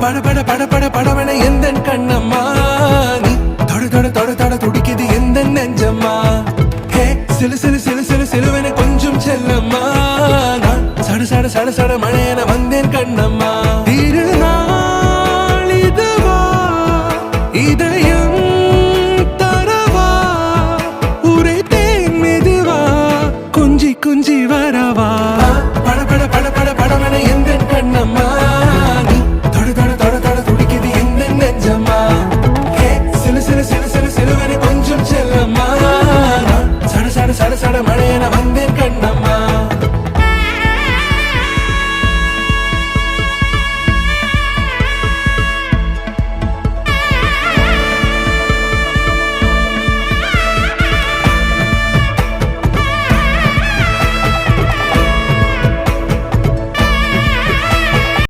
பட பட பட பட படவன எந்த கண்ணம்மா நீ தொட தொட தொட தொட துடிக்குது எந்த நெஞ்சம்மா ஹே சிலு சிலு சிலு சிலு சிலுவன கொஞ்சம் செல்லம்மா நான் சட சட சட சட மழையன வந்தேன் கண்ணம்மா